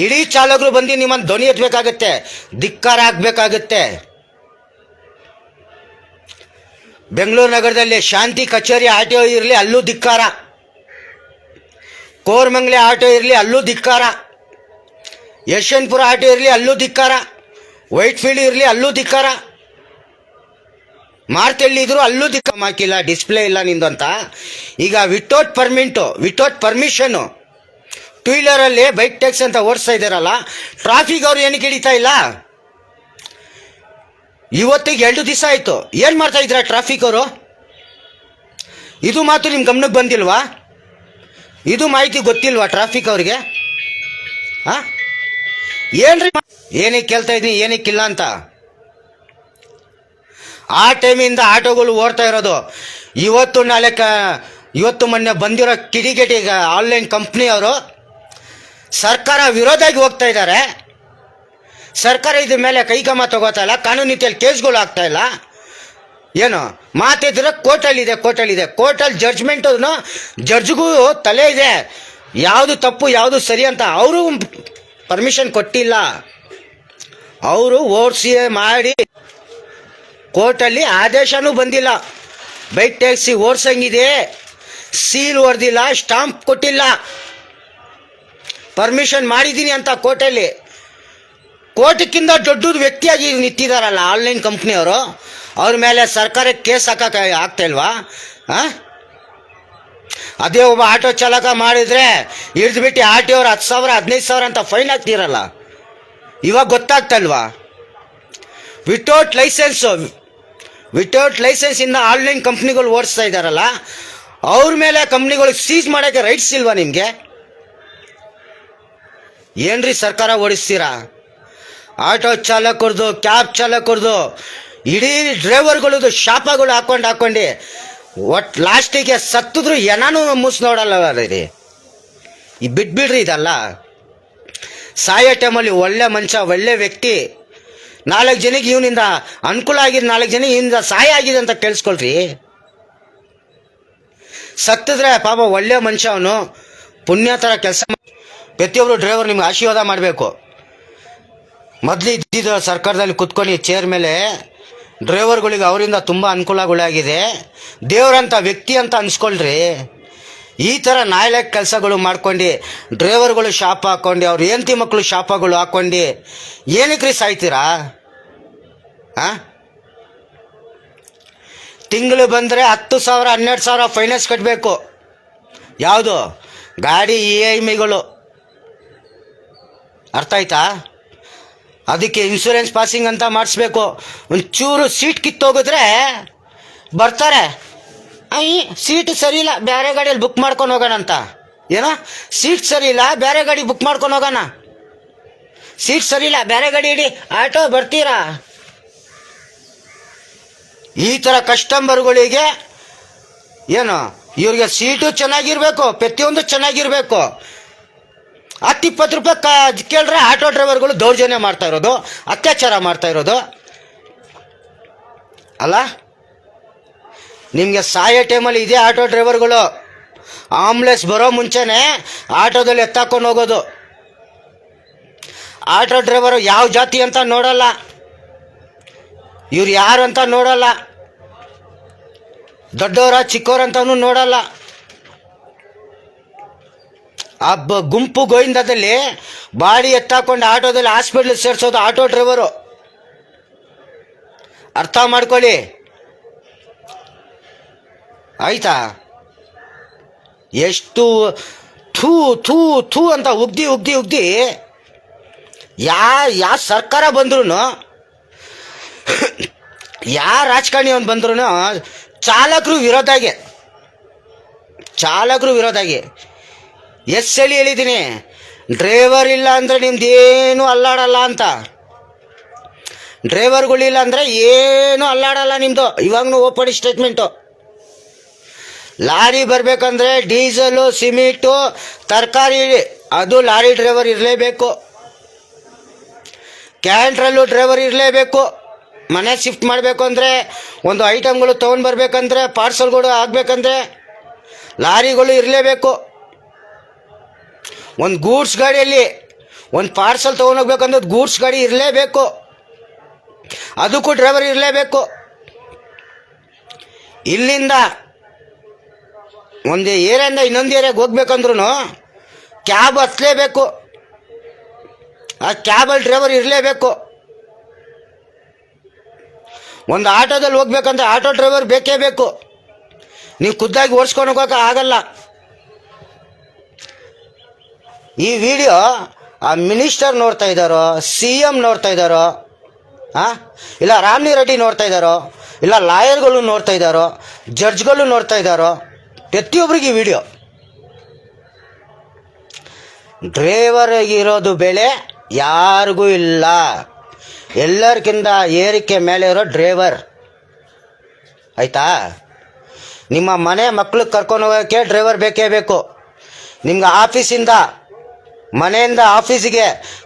Speaker 1: ಇಡೀ ಚಾಲಕರು ಬಂದು ನಿಮ್ಮನ್ನು ಧ್ವನಿ ಎತ್ತಬೇಕಾಗತ್ತೆ, ಧಿಕ್ಕಾರ ಹಾಕಬೇಕಾಗತ್ತೆ. ಬೆಂಗಳೂರು ನಗರದಲ್ಲಿ ಶಾಂತಿ ಕಚೇರಿ ಆರ್ ಟಿ ಒ ಇರಲಿ, ಅಲ್ಲೂ ಧಿಕ್ಕಾರ. ಕೋರಮಂಗಲ ಆರ್ ಟಿ ಒ ಇರಲಿ, ಅಲ್ಲೂ ಧಿಕ್ಕಾರ. ಯಶವಂತಪುರ ಆರ್ ಟಿ ಒ ಇರಲಿ, ಅಲ್ಲೂ ಧಿಕ್ಕಾರ. ವೈಟ್ ಫೀಲ್ಡ್ ಇರಲಿ, ಅಲ್ಲೂ ಧಿಕ್ಕಾರ. ಮಾರ್ತೆಳ್ಳಿದ್ರು ಅಲ್ಲೂ ಹಾಕಿಲ್ಲ, ಡಿಸ್ಪ್ಲೇ ಇಲ್ಲ ನಿಂದು ಅಂತ. ಈಗ ವಿತೌಟ್ ಪರ್ಮಿಷನ್ನು ಟೂ ವೀಲರಲ್ಲಿ ಬೈಕ್ ಟ್ಯಾಕ್ಸಿ ಅಂತ ಓಡಿಸ್ತಾ ಇದ್ದಾರಲ್ಲ, ಟ್ರಾಫಿಕ್ ಅವ್ರು ಏನಕ್ಕೆ ಹಿಡಿತಾ ಇಲ್ಲ? ಇವತ್ತಿಗೆ 2 ದಿವಸ ಆಯಿತು. ಏನು ಮಾಡ್ತಾ ಇದ್ರ ಟ್ರಾಫಿಕ್ ಅವರು? ಇದು ಮಾತು ನಿಮ್ಮ ಗಮನಕ್ಕೆ ಬಂದಿಲ್ವಾ? ಇದು ಮಾಹಿತಿ ಗೊತ್ತಿಲ್ವಾ ಟ್ರಾಫಿಕ್ ಅವ್ರಿಗೆ? ಹಾಂ, ಏನ್ರಿ ಏನಕ್ಕೆ ಕೇಳ್ತಾ ಇದ್ದೀನಿ, ಏನಕ್ಕಿಲ್ಲ ಅಂತ. ಆ ಟೈಮಿಂದ ಆಟೋಗಳು ಓಡ್ತಾ ಇರೋದು. ಇವತ್ತು ಮೊನ್ನೆ ಬಂದಿರೋ ಕಿಡಿಗೇಟಿ ಆನ್ಲೈನ್ ಕಂಪ್ನಿಯವರು ಸರ್ಕಾರ ವಿರೋಧಾಗಿ ಹೋಗ್ತಾ ಇದ್ದಾರೆ. ಸರ್ಕಾರ ಇದ್ರ ಮೇಲೆ ಕೈಗಮ ತಗೋತಾ ಇಲ್ಲ, ಕಾನೂನು ನೀತಿಯಲ್ಲಿ ಕೇಸ್ಗಳು ಆಗ್ತಾ ಇಲ್ಲ. ಏನು ಮಾತಿದ್ರೆ ಕೋರ್ಟಲ್ಲಿದೆ. ಕೋರ್ಟಲ್ಲಿ ಜಡ್ಜ್ಮೆಂಟು ಜಡ್ಜ್ಗೂ ತಲೆ ಇದೆ, ಯಾವುದು ತಪ್ಪು ಯಾವುದು ಸರಿ ಅಂತ. ಅವರು ಪರ್ಮಿಷನ್ ಕೊಟ್ಟಿಲ್ಲ, ಅವರು ಓಡಿಸಿ ಮಾಡಿ ಕೋರ್ಟಲ್ಲಿ ಆದೇಶನೂ ಬಂದಿಲ್ಲ. ಬೈಕ್ ಟ್ಯಾಕ್ಸಿ ಓಡಿಸಂಗಿದೆ, ಸೀಲ್ ಹೊಡೆದಿಲ್ಲ, ಸ್ಟಾಂಪ್ ಕೊಟ್ಟಿಲ್ಲ, ಪರ್ಮಿಷನ್ ಮಾಡಿದ್ದೀನಿ ಅಂತ ಕೋರ್ಟಲ್ಲಿ. ಕೋರ್ಟ್ಕ್ಕಿಂತ ದೊಡ್ಡದು ವ್ಯಕ್ತಿಯಾಗಿ ನಿಂತಿದ್ದಾರಲ್ಲ ಆನ್ಲೈನ್ ಕಂಪ್ನಿಯವರು, ಅವ್ರ ಮೇಲೆ ಸರ್ಕಾರಕ್ಕೆ ಕೇಸ್ ಹಾಕಕ್ಕೆ ಆಗ್ತಾ ಇಲ್ವಾ? ಅದೇ ಒಬ್ಬ ಆಟೋ ಚಾಲಕ ಮಾಡಿದರೆ ಹಿಡಿದ್ಬಿಟ್ಟು ಆರ್ ಟಿ ಅವ್ರು 10,000 15,000 ಅಂತ ಫೈನ್ ಹಾಕ್ತಿರಲ್ಲ, ಇವಾಗ ಗೊತ್ತಾಗ್ತಲ್ವಾ? ವಿತೌಟ್ ಲೈಸೆನ್ಸಿಂದ ಆನ್ಲೈನ್ ಕಂಪ್ನಿಗಳು ಓಡಿಸ್ತಾ ಇದ್ದಾರಲ್ಲ, ಅವ್ರ ಮೇಲೆ ಕಂಪ್ನಿಗಳು ಸೀಸ್ ಮಾಡೋಕ್ಕೆ ರೈಟ್ಸ್ ಇಲ್ವಾ ನಿಮಗೆ? ಏನ್ರಿ ಸರ್ಕಾರ ಓಡಿಸ್ತೀರಾ? ಆಟೋ ಚಾಲಕರದು, ಕ್ಯಾಬ್ ಚಾಲಕರದು, ಇಡೀ ಡ್ರೈವರ್ಗಳದು ಶಾಪಗಳು ಹಾಕೊಂಡು ಒಟ್ಟು ಲಾಸ್ಟಿಗೆ ಸತ್ತಿದ್ರು ಏನಾನು ಮೂಸ್ ನೋಡಲ್ಲ ರೀ. ಈ ಬಿಟ್ಬಿಡ್ರಿ ಇದಲ್ಲ. ಸಾಯೋ ಟೈಮಲ್ಲಿ ಒಳ್ಳೆ ಮನುಷ್ಯ, ಒಳ್ಳೆ ವ್ಯಕ್ತಿ, 4 ಜನಕ್ಕೆ ಇವನಿಂದ ಅನುಕೂಲ ಆಗಿದೆ, 4 ಜನಕ್ಕೆ ಇವನಿಂದ ಸಹಾಯ ಆಗಿದೆ ಅಂತ ಕೇಳಿಸ್ಕೊಳ್ರಿ. ಸತ್ತಿದ್ರೆ ಪಾಪ ಒಳ್ಳೆ ಮನುಷ್ಯ, ಅವನು ಪುಣ್ಯ ಥರ ಕೆಲಸ. ಪ್ರತಿಯೊಬ್ಬರು ಡ್ರೈವರ್ ನಿಮ್ಗೆ ಆಶೀರ್ವಾದ ಮಾಡಬೇಕು. ಮೊದಲು ಇದ್ದಿದ್ದು ಸರ್ಕಾರದಲ್ಲಿ ಕುತ್ಕೊಂಡು ಚೇರ್ ಮೇಲೆ ಡ್ರೈವರ್ಗಳಿಗೆ ಅವರಿಂದ ತುಂಬ ಅನುಕೂಲಗಳಾಗಿದೆ. ದೇವರಂಥ ವ್ಯಕ್ತಿ ಅಂತ ಅನ್ಸ್ಕೊಳ್ರಿ. ಈ ಥರ ನಾಲ್ಕು ಕೆಲಸಗಳು ಮಾಡ್ಕೊಂಡು ಡ್ರೈವರ್ಗಳು ಶಾಪ ಹಾಕ್ಕೊಂಡು, ಅವ್ರ ಹೆಂಡತಿ ಮಕ್ಕಳು ಶಾಪಗಳು ಹಾಕ್ಕೊಂಡು ಏನಕ್ಕೆ ರೀ ಸಾಯ್ತೀರಾ? ತಿಂಗಳು ಬಂದರೆ 10,000 12,000 ಫೈನಾನ್ಸ್ ಕಟ್ಟಬೇಕು. ಯಾವುದು? ಗಾಡಿ EMIಗಳು. ಅರ್ಥ ಆಯ್ತಾ? ಅದಕ್ಕೆ ಇನ್ಶೂರೆನ್ಸ್ ಪಾಸಿಂಗ್ ಅಂತ ಮಾಡಿಸ್ಬೇಕು. ಒಂಚೂರು ಸೀಟ್ ಕಿತ್ತೋಗಿದ್ರೆ ಬರ್ತಾರೆ, ಸೀಟ್ ಸರಿ ಇಲ್ಲ, ಬೇರೆ ಗಾಡಿಯಲ್ಲಿ ಬುಕ್ ಮಾಡ್ಕೊಂಡು ಹೋಗೋಣ ಅಂತ. ಏನೋ ಸೀಟ್ ಸರಿ ಇಲ್ಲ, ಬೇರೆ ಗಾಡಿ ಬುಕ್ ಮಾಡ್ಕೊಂಡು ಹೋಗೋಣ. ಸೀಟ್ ಸರಿ ಇಲ್ಲ, ಬೇರೆ ಗಾಡಿ ಇಡಿ, ಆಟೋ ಬರ್ತೀರಾ? ಈ ಥರ ಕಸ್ಟಮರ್ಗಳಿಗೆ ಏನು, ಇವ್ರಿಗೆ ಸೀಟು ಚೆನ್ನಾಗಿರ್ಬೇಕು, ಪ್ರತಿಯೊಂದು ಚೆನ್ನಾಗಿರ್ಬೇಕು. 10-20 ರೂಪಾಯಿ ಕೇಳಿದ್ರೆ ಆಟೋ ಡ್ರೈವರ್ಗಳು ದೌರ್ಜನ್ಯ ಮಾಡ್ತಾ ಇರೋದು, ಅತ್ಯಾಚಾರ ಮಾಡ್ತಾ ಇರೋದು ಅಲ್ಲ. ನಿಮಗೆ ಸಾಯೋ ಟೈಮಲ್ಲಿ ಇದೇ ಆಟೋ ಡ್ರೈವರ್ಗಳು ಆಂಬುಲೆನ್ಸ್ ಬರೋ ಮುಂಚೆನೇ ಆಟೋದಲ್ಲಿ ಎತ್ತಾಕೊಂಡು ಹೋಗೋದು. ಆಟೋ ಡ್ರೈವರು ಯಾವ ಜಾತಿ ಅಂತ ನೋಡಲ್ಲ, ಇವ್ರು ಯಾರು ಅಂತ ನೋಡಲ್ಲ, ದೊಡ್ಡವರ ಚಿಕ್ಕವರಂತನೂ ನೋಡಲ್ಲ. ಆ ಗುಂಪು ಗೋವಿಂದದಲ್ಲಿ ಬಾಡಿ ಎತ್ತಾಕೊಂಡು ಆಟೋದಲ್ಲಿ ಹಾಸ್ಪಿಟ್ಲ್ ಸೇರಿಸೋದು ಆಟೋ ಡ್ರೈವರು. ಅರ್ಥ ಮಾಡ್ಕೊಳ್ಳಿ ಆಯ್ತಾ? ಎಷ್ಟು ಥೂ ಥೂ ಥೂ ಅಂತ ಉಗ್ದಿ ಯಾ ಸರ್ಕಾರ ಬಂದ್ರೂ, ಯಾವ ರಾಜಕಾರಣಿಯವನು ಬಂದ್ರೂ ಚಾಲಕರು ವಿರೋಧಾಗಿ ಎಲ್ಲಿ ಹೇಳಿದ್ದೀನಿ, ಡ್ರೈವರ್ ಇಲ್ಲ ಅಂದರೆ ನಿಮ್ದೇನು ಅಲ್ಲಾಡಲ್ಲ ಅಂತ. ಡ್ರೈವರ್ಗಳಿಲ್ಲ ಅಂದರೆ ಏನು ಅಲ್ಲಾಡಲ್ಲ ನಿಮ್ಮದು. ಇವಾಗೂ ಓಪನ್ ಸ್ಟೇಟ್ಮೆಂಟು. ಲಾರಿ ಬರಬೇಕಂದ್ರೆ ಡೀಸಲು, ಸಿಮೆಂಟು, ತರಕಾರಿ, ಅದು ಲಾರಿ ಡ್ರೈವರ್ ಇರಲೇಬೇಕು. ಕ್ಯಾಂಟ್ರಲ್ಲೂ ಡ್ರೈವರ್ ಇರಲೇಬೇಕು. ಮನೆ ಶಿಫ್ಟ್ ಮಾಡಬೇಕು ಅಂದರೆ, ಒಂದು ಐಟಮ್ಗಳು ತೊಗೊಂಡು ಬರಬೇಕಂದ್ರೆ, ಪಾರ್ಸಲ್ಗಳು ಆಗಬೇಕಂದ್ರೆ ಲಾರಿಗಳು ಇರಲೇಬೇಕು. ಒಂದು ಗೂಡ್ಸ್ ಗಾಡಿಯಲ್ಲಿ ಒಂದು ಪಾರ್ಸಲ್ ತೊಗೊಂಡೋಗ್ಬೇಕಂದ್ರೆ ಗೂಡ್ಸ್ ಗಾಡಿ ಇರಲೇಬೇಕು, ಅದಕ್ಕೂ ಡ್ರೈವರ್ ಇರಲೇಬೇಕು. ಇಲ್ಲಿಂದ ಒಂದು ಏರಿಯಿಂದ ಇನ್ನೊಂದು ಏರಿಯಾಗೆ ಹೋಗ್ಬೇಕಂದ್ರೂ ಕ್ಯಾಬ್ ಹತ್ತಲೇಬೇಕು, ಆ ಕ್ಯಾಬಲ್ಲಿ ಡ್ರೈವರ್ ಇರಲೇಬೇಕು. ಒಂದು ಆಟೋದಲ್ಲಿ ಹೋಗ್ಬೇಕಂದ್ರೆ ಆಟೋ ಡ್ರೈವರ್ ಬೇಕೇ ಬೇಕು. ನೀವು ಖುದ್ದಾಗಿ ಓಡಿಸ್ಕೊಂಡು ಹೋಗೋಕೆ ಆಗಲ್ಲ. ಈ ವಿಡಿಯೋ ಆ ಮಿನಿಸ್ಟರ್ ನೋಡ್ತಾ ಇದ್ದಾರೋ, CM ನೋಡ್ತಾ ಇದ್ದಾರೋ, ಇಲ್ಲ ರಾಮ್ನಿ ರೆಡ್ಡಿ ನೋಡ್ತಾ ಇದ್ದಾರೋ, ಇಲ್ಲ ಲಾಯರ್ಗಳು ನೋಡ್ತಾ ಇದ್ದಾರೋ, ಜಡ್ಜ್ಗಳು ನೋಡ್ತಾ ಇದ್ದಾರೋ, ಪ್ರತಿಯೊಬ್ಬರಿಗೆ ಈ ವಿಡಿಯೋ. ಡ್ರೈವರ್ಗಿರೋದು ಬೆಲೆ ಯಾರಿಗೂ ಇಲ್ಲ. ಎಲ್ಲರಿಗಿಂತ ಏರಿಕೆ ಮೇಲೆ ಇರೋ ಡ್ರೈವರ್. ಆಯಿತಾ? ನಿಮ್ಮ ಮನೆ ಮಕ್ಳಿಗೆ ಕರ್ಕೊಂಡು ಹೋಗೋಕ್ಕೆ ಡ್ರೈವರ್ ಬೇಕೇ ಬೇಕು. ನಿಮ್ಗೆ ಆಫೀಸಿಂದ, ಮನೆಯಿಂದ ಆಫೀಸಿಗೆ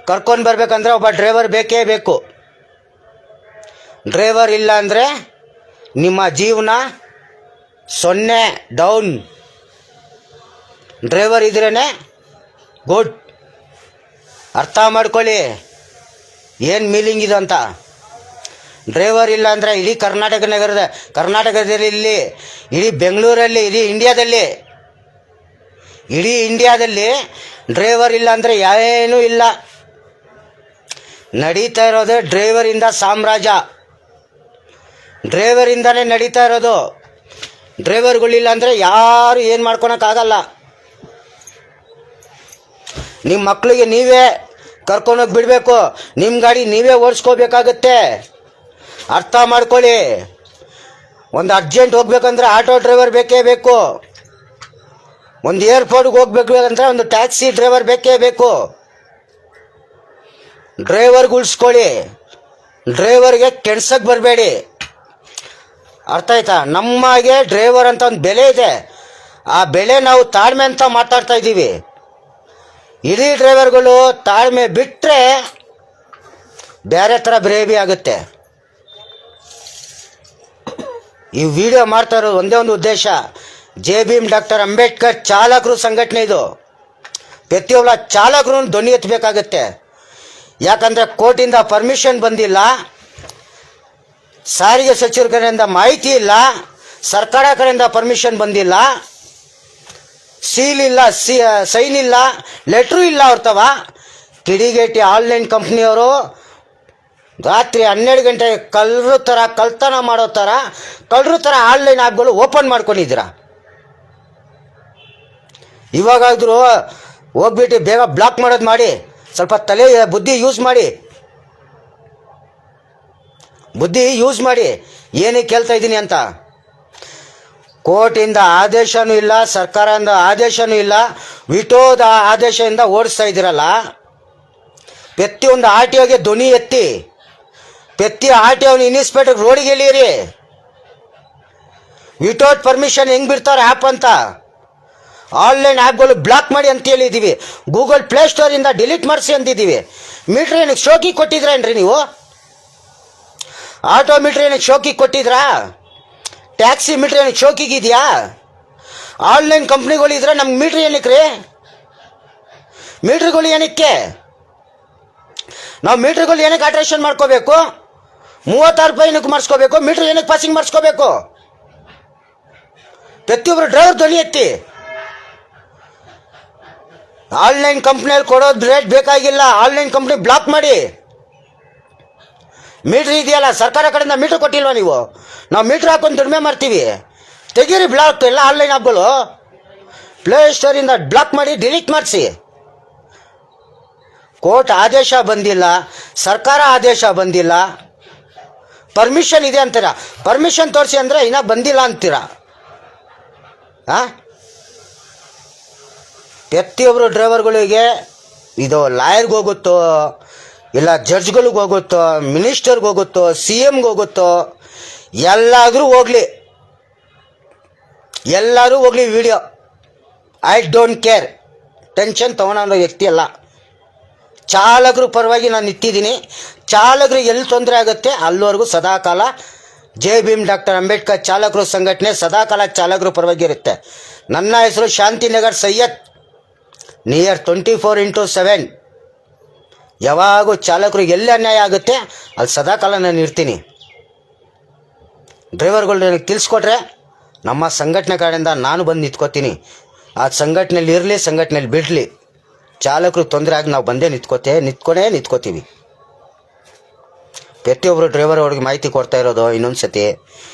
Speaker 1: ಕರ್ಕೊಂಡು ಬರ್ಬೇಕಂದ್ರೆ ಒಬ್ಬ ಡ್ರೈವರ್ ಬೇಕೇ ಬೇಕು. ಡ್ರೈವರ್ ಇಲ್ಲ ಅಂದರೆ ನಿಮ್ಮ ಜೀವನ 0 ಡೌನ್. ಡ್ರೈವರ್ ಇದ್ರೇ ಗುಡ್. ಅರ್ಥ ಮಾಡ್ಕೊಳ್ಳಿ ಏನು ಮೀನಿಂಗ್ ಇದು ಅಂತ. ಡ್ರೈವರ್ ಇಲ್ಲ ಅಂದರೆ ಇಡೀ ಕರ್ನಾಟಕದಲ್ಲಿ, ಇಡೀ ಬೆಂಗಳೂರಲ್ಲಿ, ಇಡೀ ಇಂಡಿಯಾದಲ್ಲಿ ಡ್ರೈವರ್ ಇಲ್ಲ ಅಂದರೆ ಏನೂ ಇಲ್ಲ. ನಡೀತಾ ಇರೋದೇ ಡ್ರೈವರಿಂದ ಸಾಮ್ರಾಜ್ಯ. ಡ್ರೈವರಿಂದನೇ ನಡೀತಾ ಇರೋದು. ಡ್ರೈವರ್ಗಳಿಲ್ಲ ಅಂದರೆ ಯಾರು ಏನು ಮಾಡ್ಕೊಳಕ್ಕಾಗಲ್ಲ. ನಿಮ್ಮ ಮಕ್ಕಳಿಗೆ ನೀವೇ ಕರ್ಕೊಂಡೋಗಿ ಬಿಡಬೇಕು. ನಿಮ್ಮ ಗಾಡಿ ನೀವೇ ಓಡಿಸ್ಕೋಬೇಕಾಗತ್ತೆ. ಅರ್ಥ ಮಾಡ್ಕೊಳ್ಳಿ. ಒಂದು ಅರ್ಜೆಂಟ್ ಹೋಗ್ಬೇಕಂದ್ರೆ ಆಟೋ ಡ್ರೈವರ್ ಬೇಕೇ ಬೇಕು. ಒಂದು ಏರ್ಪೋರ್ಟ್ಗೆ ಹೋಗ್ಬೇಕು ಅಂದರೆ ಒಂದು ಟ್ಯಾಕ್ಸಿ ಡ್ರೈವರ್ ಬೇಕೇ ಬೇಕು. ಡ್ರೈವರ್ಗೆ ಉಳಿಸ್ಕೊಳ್ಳಿ. ಡ್ರೈವರ್ಗೆ ಕೆಡ್ಸಕ್ಕೆ ಬರಬೇಡಿ. ಅರ್ಥ ಆಯ್ತಾ? ನಮಗೆ ಡ್ರೈವರ್ ಅಂತ ಒಂದು ಬೆಲೆ ಇದೆ. ಆ ಬೆಲೆ ನಾವು ತಾಳ್ಮೆ ಅಂತ ಮಾತಾಡ್ತಾ ಇದ್ದೀವಿ. ಇಡೀ ಡ್ರೈವರ್ಗಳು ತಾಳ್ಮೆ ಬಿಟ್ಟರೆ ಬೇರೆ ಥರ ಬ್ರೇವಿ ಆಗುತ್ತೆ. ಈ ವಿಡಿಯೋ ಮಾಡ್ತಾ ಇರೋದು ಒಂದೇ ಒಂದು ಉದ್ದೇಶ. JBM ಡಾಕ್ಟರ್ ಅಂಬೇಡ್ಕರ್ ಚಾಲಕರು ಸಂಘಟನೆ ಇದು. ಪ್ರತಿಯೊಬ್ಬ ಚಾಲಕರು ಧ್ವನಿ ಎತ್ತಬೇಕಾಗತ್ತೆ. ಯಾಕಂದರೆ ಕೋರ್ಟಿಂದ ಪರ್ಮಿಷನ್ ಬಂದಿಲ್ಲ, ಸಾರಿಗೆ ಸಚಿವರ ಕಡೆಯಿಂದ ಮಾಹಿತಿ ಇಲ್ಲ, ಸರ್ಕಾರ ಕಡೆಯಿಂದ ಪರ್ಮಿಷನ್ ಬಂದಿಲ್ಲ, ಸೀಲ್ ಇಲ್ಲ, ಸೈನ್ ಇಲ್ಲ, ಲೆಟ್ರು ಇಲ್ಲ. ಅವ್ರತವ ಕಿಡಿಗೇಟಿ ಆನ್ಲೈನ್ ಕಂಪ್ನಿಯವರು ರಾತ್ರಿ 12 ಗಂಟೆಗೆ ಕಳ್ತನ ಮಾಡೋ ಥರ ಆನ್ಲೈನ್ ಆ್ಯಪ್ಗಳು ಓಪನ್ ಮಾಡ್ಕೊಂಡಿದ್ದೀರಾ. ಇವಾಗಾದರೂ ಹೋಗ್ಬಿಟ್ಟು ಬೇಗ ಬ್ಲಾಕ್ ಮಾಡೋದು ಮಾಡಿ. ಸ್ವಲ್ಪ ಬುದ್ಧಿ ಯೂಸ್ ಮಾಡಿ ಏನಕ್ಕೆ ಕೇಳ್ತಾ ಇದ್ದೀನಿ ಅಂತ. ಕೋರ್ಟಿಂದ ಆದೇಶನೂ ಇಲ್ಲ, ಸರ್ಕಾರದಿಂದ ಆದೇಶನೂ ಇಲ್ಲ, ವಿಟೋದ ಆದೇಶದಿಂದ ಓಡಿಸ್ತಾ ಇದ್ದೀರಲ್ಲ. ಪ್ರತಿಯೊಂದು RTOಗೆ ಧ್ವನಿ ಎತ್ತಿ, ಪ್ರತಿ RTOನ ಇನ್ಸ್ಪೆಕ್ಟರ್ ರೋಡಿಗೆ ಎಳೀರಿ. ವಿತೌಟ್ ಪರ್ಮಿಷನ್ ಹೆಂಗೆ ಬಿಡ್ತಾರೆ ಆ್ಯಪ್ ಅಂತ. ಆನ್ಲೈನ್ ಆ್ಯಪ್ಗಳು ಬ್ಲಾಕ್ ಮಾಡಿ ಅಂತ ಹೇಳಿದ್ದೀವಿ. ಗೂಗಲ್ ಪ್ಲೇಸ್ಟೋರಿಂದ ಡಿಲೀಟ್ ಮಾಡಿಸಿ ಅಂತಿದ್ದೀವಿ. ಮೀಟ್ರ್ ಏನಕ್ಕೆ ಶೋಕಿ ಕೊಟ್ಟಿದ್ರೇನ್ರಿ ನೀವು? ಆಟೋ ಮೀಟ್ರ್ ಏನಕ್ಕೆ ಶೋಕಿ ಕೊಟ್ಟಿದ್ರಾ? ಟ್ಯಾಕ್ಸಿ ಮೀಟ್ರ್ ಏನಕ್ಕೆ ಶೋಕಿಗಿದೆಯಾ? ಆನ್ಲೈನ್ ಕಂಪ್ನಿಗಳಿದ್ರೆ ನಮ್ಗೆ ಮೀಟ್ರ್ ಏನಕ್ಕೆ ರೀ? ಮೀಟ್ರ್ಗಳು ಏನಕ್ಕೆ? ನಾವು ಮೀಟ್ರ್ಗಳು ಏನಕ್ಕೆ ಆಲ್ಟ್ರೇಷನ್ ಮಾಡ್ಕೋಬೇಕು? 36 ರೂಪಾಯಿ ಏನಕ್ಕೆ ಮಾಡಿಸ್ಕೋಬೇಕು? ಮೀಟ್ರ್ ಏನಕ್ಕೆ ಪಾಸಿಂಗ್ ಮಾಡಿಸ್ಕೋಬೇಕು? ಪ್ರತಿಯೊಬ್ಬರು ಡ್ರೈವರ್ ಧ್ವನಿ ಎತ್ತಿ. ಆನ್ಲೈನ್ ಕಂಪ್ನಿಯಲ್ಲಿ ಕೊಡೋದು ರೇಟ್ ಬೇಕಾಗಿಲ್ಲ. ಆನ್ಲೈನ್ ಕಂಪ್ನಿ ಬ್ಲಾಕ್ ಮಾಡಿ. ಮೀಟ್ರ್ ಇದೆಯಲ್ಲ, ಸರ್ಕಾರ ಕಡೆಯಿಂದ ಮೀಟ್ರ್ ಕೊಟ್ಟಿಲ್ವ ನೀವು? ನಾವು ಮೀಟ್ರ್ ಹಾಕೊಂಡು ದುಡಿಮೆ ಮಾಡ್ತೀವಿ. ತೆಗೀರಿ ಬ್ಲಾಕ್ ಎಲ್ಲ ಆನ್ಲೈನ್ ಆ್ಯಪ್ಗಳು. ಪ್ಲೇಸ್ಟೋರಿಂದ ಬ್ಲಾಕ್ ಮಾಡಿ, ಡಿಲೀಟ್ ಮಾಡಿಸಿ. ಕೋರ್ಟ್ ಆದೇಶ ಬಂದಿಲ್ಲ, ಸರ್ಕಾರ ಆದೇಶ ಬಂದಿಲ್ಲ, ಪರ್ಮಿಷನ್ ಇದೆ ಅಂತೀರ. ಪರ್ಮಿಷನ್ ತೋರಿಸಿ ಅಂದರೆ ಇನ್ನೂ ಬಂದಿಲ್ಲ ಅಂತೀರ. ಪ್ರತಿಯೊಬ್ಬರು ಡ್ರೈವರ್ಗಳಿಗೆ ಇದು ಲಾಯರ್ಗೆ ಹೋಗುತ್ತೋ, ಇಲ್ಲ ಜಡ್ಜ್ಗಳಿಗೆ ಹೋಗುತ್ತೋ, ಮಿನಿಸ್ಟರ್ಗೆ ಹೋಗುತ್ತೋ, CMಗೆ ಹೋಗುತ್ತೋ, ಎಲ್ಲಾದರೂ ಹೋಗಲಿ video. I don't care. Tension ತೊಗೊಳೋ ವ್ಯಕ್ತಿ ಅಲ್ಲ. ಚಾಲಕರು ಪರವಾಗಿ ನಾನು ನಿಂತಿದ್ದೀನಿ. ಚಾಲಕರಿಗೆ ಎಲ್ಲಿ ತೊಂದರೆ ಆಗುತ್ತೆ ಅಲ್ಲಿವರೆಗೂ ಸದಾಕಾಲ JBM ಡಾಕ್ಟರ್ ಅಂಬೇಡ್ಕರ್ ಚಾಲಕರು ಸಂಘಟನೆ ಸದಾಕಾಲ ಚಾಲಕರು ಪರವಾಗಿ ಇರುತ್ತೆ. ನನ್ನ ಹೆಸರು ಶಾಂತಿನಗರ್ ಸೈಯದ್, ನಿಯರ್ 24x7. ಯಾವಾಗೂ ಚಾಲಕರಿಗೆ ಎಲ್ಲಿ ಅನ್ಯಾಯ ಆಗುತ್ತೆ ಅಲ್ಲಿ ಸದಾಕಾಲ ನಾನು ಇರ್ತೀನಿ. ಡ್ರೈವರ್ಗಳು ನನಗೆ ತಿಳಿಸ್ಕೊಟ್ರೆ ನಮ್ಮ ಸಂಘಟನೆ ಕಡೆಯಿಂದ ನಾನು ಬಂದು ನಿಂತ್ಕೋತೀನಿ. ಆ ಸಂಘಟನೆಯಲ್ಲಿ ಇರಲಿ, ಸಂಘಟನೆಯಲ್ಲಿ ಬಿಡಲಿ, ಚಾಲಕರು ತೊಂದರೆ ಆಗಿ ನಾವು ಬಂದೇ ನಿಂತ್ಕೋತೀವಿ. ಪ್ರತಿಯೊಬ್ಬರು ಡ್ರೈವರ್ ಅವ್ರಿಗೆ ಮಾಹಿತಿ ಕೊಡ್ತಾ ಇರೋದು ಇನ್ನೊಂದು ಸತಿ,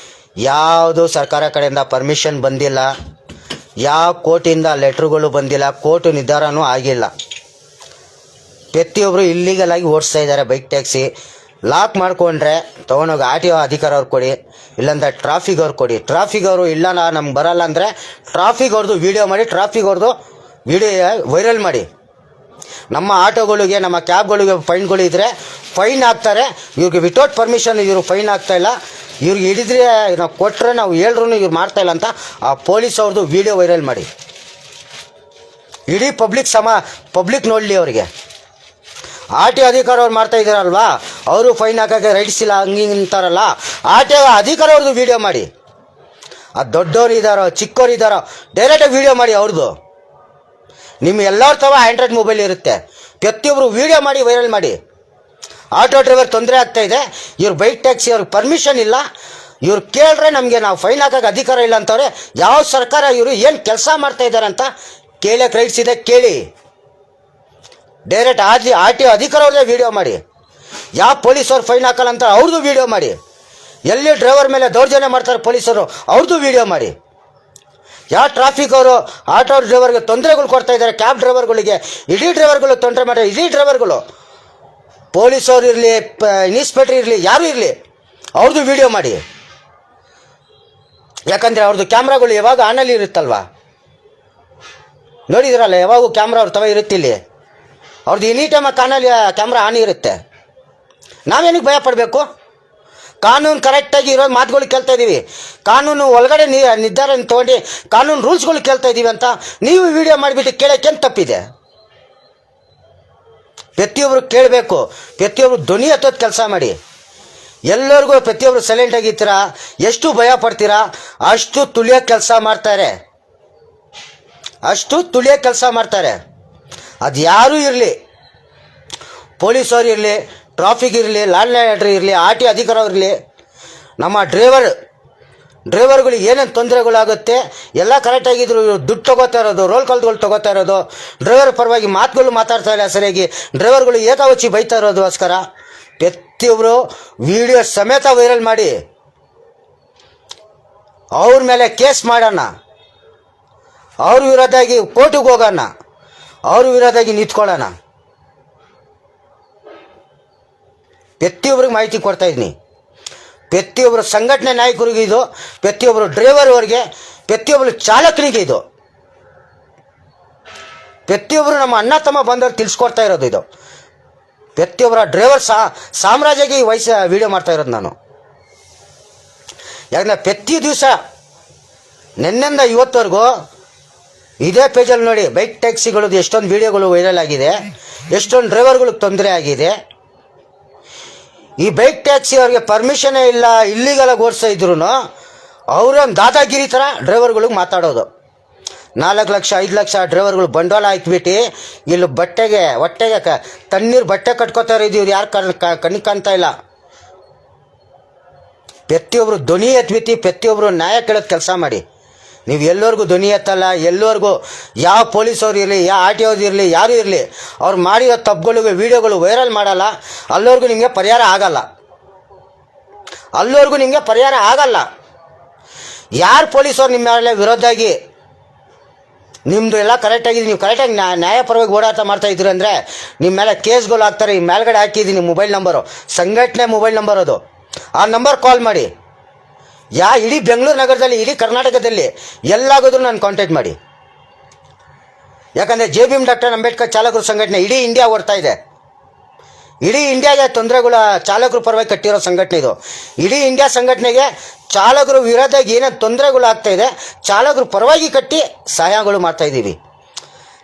Speaker 1: ಯಾವುದು ಸರ್ಕಾರ ಕಡೆಯಿಂದ ಪರ್ಮಿಷನ್ ಬಂದಿಲ್ಲ, ಯಾವ ಕೋರ್ಟಿಂದ ಲೆಟ್ರುಗಳು ಬಂದಿಲ್ಲ, ಕೋರ್ಟ್ ನಿರ್ಧಾರನೂ ಆಗಿಲ್ಲ. ಪ್ರತಿಯೊಬ್ಬರು ಇಲ್ಲಿಗಲ್ ಆಗಿ ಓಡಿಸ್ತಾ ಇದ್ದಾರೆ ಬೈಕ್ ಟ್ಯಾಕ್ಸಿ. ಲಾಕ್ ಮಾಡ್ಕೊಂಡ್ರೆ ತೊಗೊಂಡೋಗಿ ಆರ್ ಟಿ ಒ ಅಧಿಕಾರ ಅವ್ರು ಕೊಡಿ, ಇಲ್ಲಾಂದ್ರೆ ಟ್ರಾಫಿಕ್ ಅವ್ರು ಕೊಡಿ. ಟ್ರಾಫಿಕ್ ಅವರು ಇಲ್ಲ ನಮ್ಗೆ ಬರಲ್ಲ ಅಂದರೆ ಟ್ರಾಫಿಕ್ ಅವ್ರದ್ದು ವೀಡಿಯೋ ಮಾಡಿ, ಟ್ರಾಫಿಕ್ ಅವ್ರದ್ದು ವಿಡಿಯೋ ವೈರಲ್ ಮಾಡಿ. ನಮ್ಮ ಆಟೋಗಳಿಗೆ ನಮ್ಮ ಕ್ಯಾಬ್ಗಳಿಗೆ ಫೈನ್ಗಳು ಇದ್ದರೆ ಫೈನ್ ಹಾಕ್ತಾರೆ. ಇವ್ರಿಗೆ ವಿತೌಟ್ ಪರ್ಮಿಷನ್ ಇವರು ಫೈನ್ ಹಾಕ್ತಾಯಿಲ್ಲ. ಇವ್ರಿಗೆ ಹಿಡಿದ್ರೆ ನಾವು ಕೊಟ್ಟರೆ ನಾವು ಹೇಳ್ರೂ ಇವ್ರು ಮಾಡ್ತಾಯಿಲ್ಲ ಅಂತ ಆ ಪೊಲೀಸ್ ಅವ್ರದ್ದು ವೀಡಿಯೋ ವೈರಲ್ ಮಾಡಿ. ಇಡೀ ಪಬ್ಲಿಕ್ ನೋಡಲಿ ಅವರಿಗೆ. ಆರ್ ಟಿ ಒ ಅಧಿಕಾರ ಅವ್ರು ಮಾಡ್ತಾ ಇದ್ದಾರಲ್ವಾ, ಅವರು ಫೈನ್ ಹಾಕೋಕ್ಕೆ ರೈಟ್ಸ್ ಇಲ್ಲ ಹಂಗೆ ಅಂತಾರಲ್ಲ, ಆರ್ ಟಿ ಒ ಅಧಿಕಾರ ಅವ್ರದ್ದು ವೀಡಿಯೋ ಮಾಡಿ. ಅದು ದೊಡ್ಡವ್ರು ಇದ್ದಾರೋ ಚಿಕ್ಕವ್ರು ಇದ್ದಾರೋ ಡೈರೆಕ್ಟಾಗಿ ವೀಡಿಯೋ ಮಾಡಿ ಅವ್ರದ್ದು. ನಿಮ್ಮ ಎಲ್ಲರ ತವ ಆ್ಯಂಡ್ರಾಯ್ಡ್ ಮೊಬೈಲ್ ಇರುತ್ತೆ, ಪ್ರತಿಯೊಬ್ಬರು ವೀಡಿಯೋ ಮಾಡಿ ವೈರಲ್ ಮಾಡಿ. ಆಟೋ ಡ್ರೈವರ್ ತೊಂದರೆ ಆಗ್ತಾಯಿದೆ, ಇವ್ರು ಬೈಕ್ ಟ್ಯಾಕ್ಸಿ ಅವ್ರಿಗೆ ಪರ್ಮಿಷನ್ ಇಲ್ಲ, ಇವ್ರು ಕೇಳಿದ್ರೆ ನಮಗೆ ನಾವು ಫೈನ್ ಹಾಕೋಕ್ಕೆ ಅಧಿಕಾರ ಇಲ್ಲ ಅಂತವ್ರೆ. ಯಾವ ಸರ್ಕಾರ ಇವರು ಏನು ಕೆಲಸ ಮಾಡ್ತಾ ಇದ್ದಾರೆ ಅಂತ ಕೇಳಕ್ಕೆ ರೈಟ್ಸ್ ಇದೆ, ಕೇಳಿ. ಡೈರೆಕ್ಟ್ ಆರ್ ಟಿ ಒ ಅಧಿಕಾರ ಅವ್ರದ್ದೇ ವೀಡಿಯೋ ಮಾಡಿ. ಯಾವ ಪೊಲೀಸವ್ರು ಫೈನ್ ಹಾಕಲ್ಲ ಅಂತ ಅವ್ರದ್ದು ವೀಡಿಯೋ ಮಾಡಿ. ಎಲ್ಲಿ ಡ್ರೈವರ್ ಮೇಲೆ ದೌರ್ಜನ್ಯ ಮಾಡ್ತಾರೆ ಪೊಲೀಸರು ಅವ್ರದ್ದು ವೀಡಿಯೋ ಮಾಡಿ. ಯಾವ ಟ್ರಾಫಿಕ್ ಅವರು ಆಟೋ ಡ್ರೈವರ್ಗೆ ತೊಂದರೆಗಳು ಕೊಡ್ತಾ ಇದ್ದಾರೆ, ಕ್ಯಾಬ್ ಡ್ರೈವರ್ಗಳಿಗೆ, ಇಡೀ ಡ್ರೈವರ್ಗಳು ತೊಂದರೆ ಮಾಡ್ತಾರೆ. ಇಡೀ ಡ್ರೈವರ್ಗಳು ಪೊಲೀಸವ್ರು ಇರಲಿ, ಇನ್ಸ್ಪೆಕ್ಟ್ರ್ ಇರಲಿ, ಯಾರು ಇರಲಿ, ಅವ್ರದ್ದು ವೀಡಿಯೋ ಮಾಡಿ. ಯಾಕಂದರೆ ಅವ್ರದ್ದು ಕ್ಯಾಮ್ರಾಗಳು ಯಾವಾಗ ಆನಲ್ಲಿ ಇರುತ್ತಲ್ವ, ನೋಡಿದ್ರಲ್ಲ, ಯಾವಾಗೂ ಕ್ಯಾಮ್ರಾ ಅವ್ರ ತವ ಇರುತ್ತೆ ಇಲ್ಲಿ. ಅವ್ರದ್ದು ಎನಿ ಟೈಮ್ ಕಾನಲ್ಲಿ ಕ್ಯಾಮ್ರಾ ಆನ್ ಇರುತ್ತೆ. ನಾವೇನಿಗೆ ಭಯ ಪಡಬೇಕು? ಕಾನೂನು ಕರೆಕ್ಟಾಗಿ ಇರೋ ಮಾತುಗಳು ಕೇಳ್ತಾ ಇದ್ದೀವಿ. ಕಾನೂನು ಒಳಗಡೆ ನಿರ್ಧಾರ ತೊಗೊಂಡು ಕಾನೂನು ರೂಲ್ಸ್ಗಳು ಕೇಳ್ತಾ ಇದ್ದೀವಿ ಅಂತ ನೀವು ವಿಡಿಯೋ ಮಾಡಿಬಿಟ್ಟು ಕೇಳೋಕ್ಕೇನು ತಪ್ಪಿದೆ? ಪ್ರತಿಯೊಬ್ಬರು ಕೇಳಬೇಕು, ಪ್ರತಿಯೊಬ್ಬರು ಧ್ವನಿ ಹತ್ತೋದು ಕೆಲಸ ಮಾಡಿ. ಎಲ್ಲರಿಗೂ ಪ್ರತಿಯೊಬ್ಬರು ಸೈಲೆಂಟಾಗಿರ್ತೀರಾ, ಎಷ್ಟು ಭಯ ಪಡ್ತೀರಾ ಅಷ್ಟು ತುಳಿಯೋ ಕೆಲಸ ಮಾಡ್ತಾರೆ, ಅಷ್ಟು ತುಳಿಯೋ ಕೆಲಸ ಮಾಡ್ತಾರೆ. ಅದು ಯಾರೂ ಇರಲಿ, ಪೊಲೀಸವ್ರು ಇರಲಿ, ಟ್ರಾಫಿಕ್ ಇರಲಿ, ಲ್ಯಾಂಡ್ ಆರ್ಡರ್ ಇರಲಿ, ಆರ್ ಟಿ ಅಧಿಕಾರ ಇರಲಿ, ನಮ್ಮ ಡ್ರೈವರ್ಗಳಿಗೆ ಏನೇನು ತೊಂದರೆಗಳಾಗುತ್ತೆ ಎಲ್ಲ ಕರೆಕ್ಟಾಗಿದ್ರು. ದುಡ್ಡು ತೊಗೋತಾ ಇರೋದು, ರೋಲ್ ಕಾಲ್ಗಳು ತೊಗೋತಾ ಇರೋದು, ಡ್ರೈವರ್ ಪರವಾಗಿ ಮಾತುಗಳು ಮಾತಾಡ್ತಾ ಇಲ್ಲ ಸರಿಯಾಗಿ, ಡ್ರೈವರ್ಗಳು ಏಕಾವಚ್ಚಿ ಬೈತಾ ಇರೋದಕ್ಕೋಸ್ಕರ ಪ್ರತಿಯೊಬ್ಬರು ವಿಡಿಯೋ ಸಮೇತ ವೈರಲ್ ಮಾಡಿ ಅವ್ರ ಮೇಲೆ ಕೇಸ್ ಮಾಡೋಣ, ಅವ್ರ ವಿರೋಧಾಗಿ ಕೋರ್ಟಿಗೆ ಹೋಗೋಣ, ಅವ್ರ ವಿರೋಧಾಗಿ ನಿಂತ್ಕೊಳ್ಳೋಣ. ಪ್ರತಿಯೊಬ್ಬರಿಗೆ ಮಾಹಿತಿ ಕೊಡ್ತಾ ಇದ್ದೀನಿ. ಪ್ರತಿಯೊಬ್ಬರು ಸಂಘಟನೆ ನಾಯಕರಿಗೆ ಇದು, ಪ್ರತಿಯೊಬ್ಬರು ಡ್ರೈವರ್ ಅವ್ರಿಗೆ, ಪ್ರತಿಯೊಬ್ಬರು ಚಾಲಕರಿಗೆ ಇದು, ಪ್ರತಿಯೊಬ್ಬರು ನಮ್ಮ ಅಣ್ಣ ತಮ್ಮ ಬಂದವ್ರು ತಿಳಿಸ್ಕೊಡ್ತಾ ಇರೋದು ಇದು. ಪ್ರತಿಯೊಬ್ಬರ ಡ್ರೈವರ್ ಸಾಮ್ರಾಜ್ಯಕ್ಕೆ ಈ ವಿಡಿಯೋ ಮಾಡ್ತಾ ಇರೋದು ನಾನು. ಯಾಕಂದರೆ ಪ್ರತಿ ದಿವಸ ನಿನ್ನೆಂದ ಇವತ್ತವರೆಗೂ ಇದೇ ಪೇಜಲ್ಲಿ ನೋಡಿ ಬೈಕ್ ಟ್ಯಾಕ್ಸಿಗಳದ್ದು ಎಷ್ಟೊಂದು ವೀಡಿಯೋಗಳು ವೈರಲ್ ಆಗಿದೆ, ಎಷ್ಟೊಂದು ಡ್ರೈವರ್ಗಳಿಗೆ ತೊಂದರೆ ಆಗಿದೆ. ಈ ಬೈಕ್ ಟ್ಯಾಕ್ಸಿ ಅವ್ರಿಗೆ ಪರ್ಮಿಷನೇ ಇಲ್ಲ, ಇಲ್ಲಿಗೆಲ್ಲ ಓಡಿಸ್ತಾ ಇದ್ರು ಅವರೊಂದು ದಾದಾಗಿರಿ ಥರ ಡ್ರೈವರ್ಗಳಿಗೆ ಮಾತಾಡೋದು. 4 ಲಕ್ಷ 5 ಲಕ್ಷ ಡ್ರೈವರ್ಗಳು ಬಂಡವಾಳ ಹಾಕ್ಬಿಟ್ಟು ಇಲ್ಲಿ ಹೊಟ್ಟೆಗೆ ತಣ್ಣೀರು ಬಟ್ಟೆ ಕಟ್ಕೋತಾರೆ. ಇವ್ರು ಯಾರು ಕಣ್ಣು ಕಾಣ್ತಾ ಇಲ್ಲ. ಪ್ರತಿಯೊಬ್ಬರು ಧ್ವನಿ ಎತ್ಬಿಟ್ಟು ಪ್ರತಿಯೊಬ್ಬರು ನ್ಯಾಯ ಕೇಳೋದು ಕೆಲಸ ಮಾಡಿ. ನೀವು ಎಲ್ಲರಿಗೂ ಧ್ವನಿ ಎತ್ತಲ್ಲ, ಎಲ್ಲರಿಗೂ ಯಾವ ಪೊಲೀಸವ್ರು ಇರಲಿ, ಯಾವ ಆರ್ ಟಿ ಒದು ಇರಲಿ, ಯಾರು ಇರಲಿ, ಅವ್ರು ಮಾಡಿರೋ ತಪ್ಪುಗಳಿಗೆ ವೀಡಿಯೋಗಳು ವೈರಲ್ ಮಾಡಲ್ಲ, ಅಲ್ಲವರೆಗೂ ನಿಮಗೆ ಪರಿಹಾರ ಆಗಲ್ಲ. ಅಲ್ಲವರೆಗೂ ನಿಮಗೆ ಪರಿಹಾರ ಆಗಲ್ಲ. ಯಾರು ಪೊಲೀಸವ್ರು ನಿಮ್ಮ ಮೇಲೆ ವಿರೋಧಾಗಿ ನಿಮ್ಮದು ಎಲ್ಲ ಕರೆಕ್ಟಾಗಿದೆ, ನೀವು ಕರೆಕ್ಟಾಗಿ ನ್ಯಾಯಪರವಾಗಿ ಓಡಾಟ ಮಾಡ್ತಾ ಇದ್ದೀರಿ ಅಂದರೆ ನಿಮ್ಮ ಮೇಲೆ ಕೇಸ್ಗಳು ಹಾಕ್ತಾರೆ. ಈ ಮೇಲ್ಗಡೆ ಹಾಕಿದ್ದೀನಿ ಮೊಬೈಲ್ ನಂಬರು, ಸಂಘಟನೆ ಮೊಬೈಲ್ ನಂಬರ್ ಅದು. ಆ ನಂಬರ್ ಕಾಲ್ ಮಾಡಿ. ಇಡೀ ಬೆಂಗಳೂರು ನಗರದಲ್ಲಿ, ಇಡೀ ಕರ್ನಾಟಕದಲ್ಲಿ ಎಲ್ಲಾಗೋದ್ರೂ ನಾನು ಕಾಂಟ್ಯಾಕ್ಟ್ ಮಾಡಿ. ಯಾಕಂದರೆ JBM ಡಾಕ್ಟರ್ ಅಂಬೇಡ್ಕರ್ ಚಾಲಕರು ಸಂಘಟನೆ ಇಡೀ ಇಂಡಿಯಾ ಓಡ್ತಾ ಇದೆ. ಇಡೀ ಇಂಡಿಯಾಗೆ ತೊಂದರೆಗಳ ಚಾಲಕರು ಪರವಾಗಿ ಕಟ್ಟಿರೋ ಸಂಘಟನೆ ಇದು. ಇಡೀ ಇಂಡಿಯಾ ಸಂಘಟನೆಗೆ ಚಾಲಕರು ವಿರೋಧವಾಗಿ ಏನೇನು ತೊಂದರೆಗಳು ಆಗ್ತಾಯಿದೆ ಚಾಲಕರು ಪರವಾಗಿ ಕಟ್ಟಿ ಸಹಾಯಗಳು ಮಾಡ್ತಾಯಿದ್ದೀವಿ.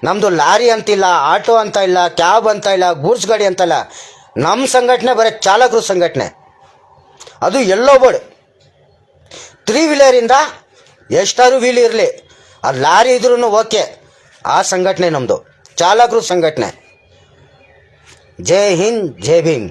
Speaker 1: ನಮ್ಮದು ಲಾರಿ ಅಂತಿಲ್ಲ, ಆಟೋ ಅಂತ ಇಲ್ಲ, ಕ್ಯಾಬ್ ಅಂತ ಇಲ್ಲ, ಗೂಡ್ಸ್ ಗಾಡಿ ಅಂತಲ್ಲ. ನಮ್ಮ ಸಂಘಟನೆ ಬರೀ ಚಾಲಕರು ಸಂಘಟನೆ. ಅದು ಎಲ್ಲೋ ಬೋರ್ಡ್ 3 ವೀಲರಿಂದ ಎಷ್ಟಾದ್ರು ವೀಲ್ ಇರಲಿ, ಅದು ಲಾರಿ ಇದ್ರೂ ಓಕೆ. ಆ ಸಂಘಟನೆ ನಮ್ಮದು ಚಾಲಕರು ಸಂಘಟನೆ. ಜೈ ಹಿಂದ್, ಜೈ ಭೀಮ್.